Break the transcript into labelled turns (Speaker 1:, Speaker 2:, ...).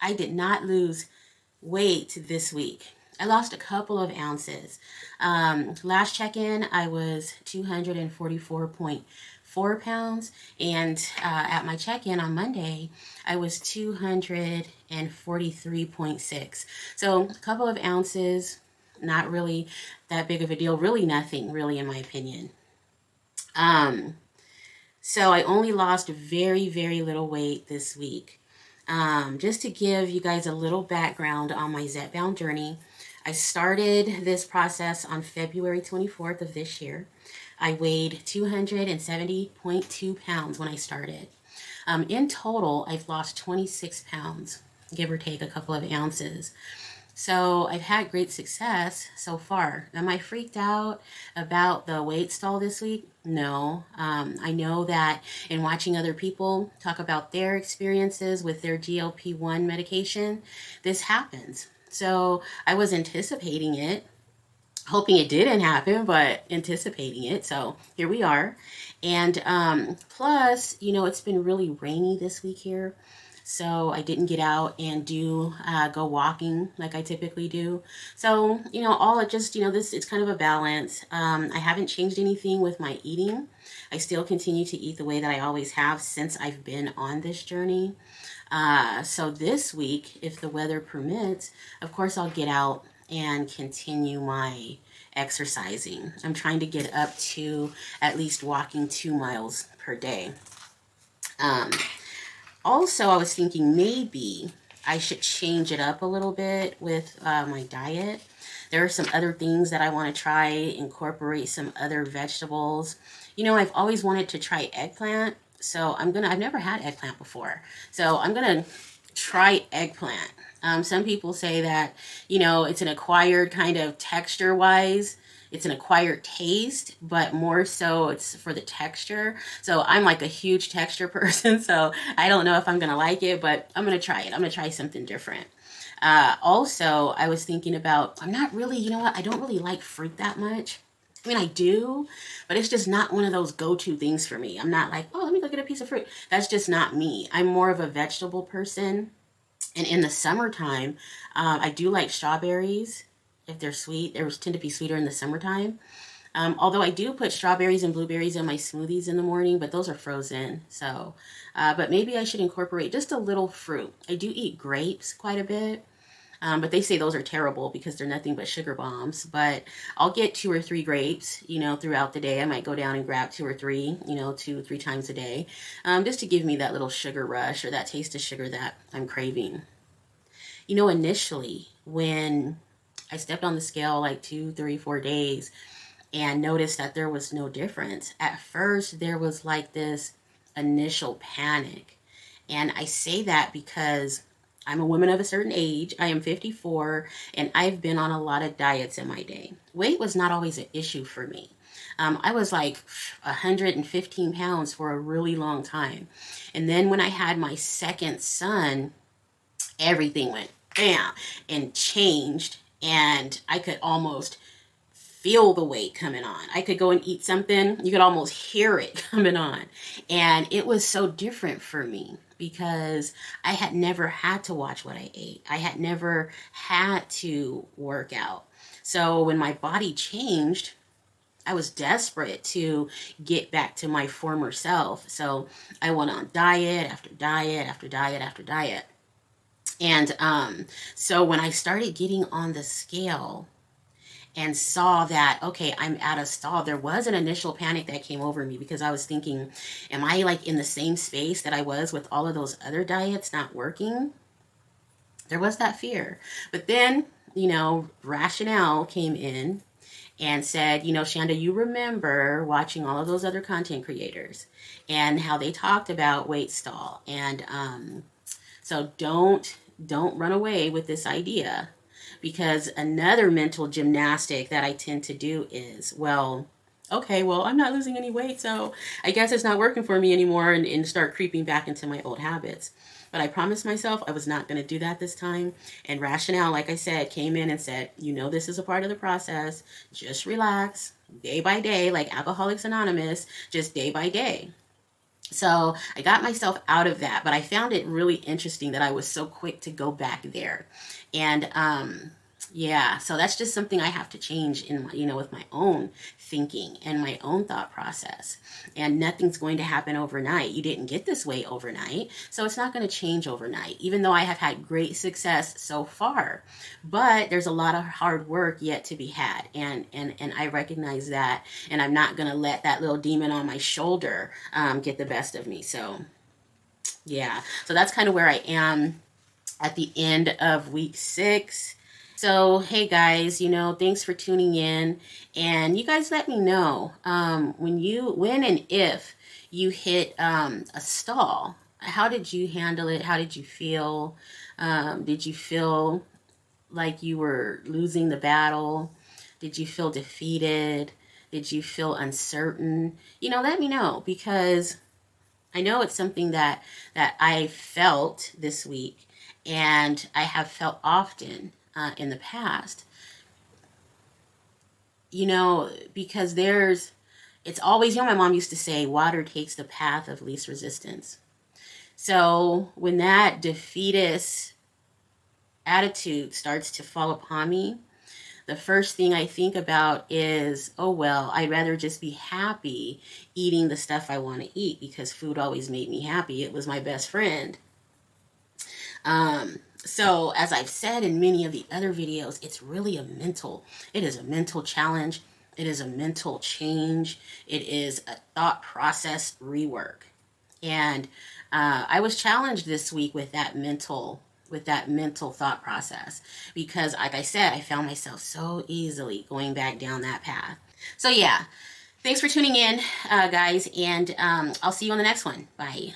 Speaker 1: I did not lose weight this week. I lost a couple of ounces. Last check-in, I was 244.4 pounds, and at my check-in on Monday, I was 243.6. So a couple of ounces, not really that big of a deal. Really nothing, really, in my opinion. So I only lost very, very little weight this week. Just to give you guys a little background on my Zepbound journey, I started this process on February 24th of this year. I weighed 270.2 pounds when I started. In total, I've lost 26 pounds, give or take a couple of ounces. So I've had great success so far. Am I freaked out about the weight stall this week? No. I know that in watching other people talk about their experiences with their GLP-1 medication, this happens. So I was anticipating it, hoping it didn't happen, but anticipating it. So here we are. And plus, it's been really rainy this week here. So I didn't get out and go walking like I typically do. So, all it just, it's kind of a balance. I haven't changed anything with my eating. I still continue to eat the way that I always have since I've been on this journey. So this week, if the weather permits, of course, I'll get out and continue my exercising. I'm trying to get up to at least walking 2 miles per day. Also, I was thinking maybe I should change it up a little bit with my diet. There are some other things that I want to try, incorporate some other vegetables. I've always wanted to try eggplant, so I've never had eggplant before. So I'm going to try eggplant. Some people say that, it's an acquired kind of texture-wise. It's an acquired taste, but more so it's for the texture. So I'm like a huge texture person, so I don't know if I'm going to like it, but I'm going to try it. I'm going to try something different. Also, I was thinking about, I'm not really, I don't really like fruit that much. I mean, I do, but it's just not one of those go-to things for me. I'm not like, oh, let me go get a piece of fruit. That's just not me. I'm more of a vegetable person. And in the summertime, I do like strawberries. If they're sweet, they tend to be sweeter in the summertime. Although I do put strawberries and blueberries in my smoothies in the morning, but those are frozen. So, but maybe I should incorporate just a little fruit. I do eat grapes quite a bit, but they say those are terrible because they're nothing but sugar bombs. But I'll get 2 or 3 grapes, throughout the day. I might go down and grab 2 or 3, 2 or 3 times a day, just to give me that little sugar rush or that taste of sugar that I'm craving. Initially, when I stepped on the scale like 2, 3, 4 days and noticed that there was no difference. At first, there was like this initial panic. And I say that because I'm a woman of a certain age. I am 54 and I've been on a lot of diets in my day. Weight was not always an issue for me. I was like 115 pounds for a really long time. And then when I had my second son, everything went bam and changed. And I could almost feel the weight coming on. I could go and eat something, you could almost hear it coming on. And it was so different for me because I had never had to watch what I ate. I had never had to work out. So when my body changed, I was desperate to get back to my former self. So I went on diet after diet after diet after diet. And so when I started getting on the scale and saw that, okay, I'm at a stall, there was an initial panic that came over me because I was thinking, am I like in the same space that I was with all of those other diets not working? There was that fear. But then, rationale came in and said, Shanda, you remember watching all of those other content creators and how they talked about weight stall. And so don't run away with this idea, because another mental gymnastic that I tend to do is, okay, I'm not losing any weight, so I guess it's not working for me anymore, and start creeping back into my old habits. But I promised myself I was not going to do that this time. And rationale, like I said, came in and said, this is a part of the process. Just relax, day by day, like Alcoholics Anonymous, just day by day. So I got myself out of that, but I found it really interesting that I was so quick to go back there. And yeah, so that's just something I have to change in my, with my own thinking and my own thought process. And nothing's going to happen overnight. You didn't get this way overnight, so it's not going to change overnight, even though I have had great success so far. But there's a lot of hard work yet to be had, and I recognize that, and I'm not going to let that little demon on my shoulder get the best of me. So yeah, so that's kind of where I am at the end of week 6. So, hey guys, thanks for tuning in. And you guys let me know when and if you hit a stall. How did you handle it? How did you feel? Did you feel like you were losing the battle? Did you feel defeated? Did you feel uncertain? Let me know, because I know it's something that I felt this week, and I have felt often in the past. Because it's always, my mom used to say, water takes the path of least resistance. So when that defeatist attitude starts to fall upon me, the first thing I think about is, oh, well, I'd rather just be happy eating the stuff I want to eat, because food always made me happy. It was my best friend. So as I've said in many of the other videos, it is a mental challenge. It is a mental change. It is a thought process rework. And I was challenged this week with that mental thought process, because like I said, I found myself so easily going back down that path. So yeah, thanks for tuning in, guys, and I'll see you on the next one. Bye.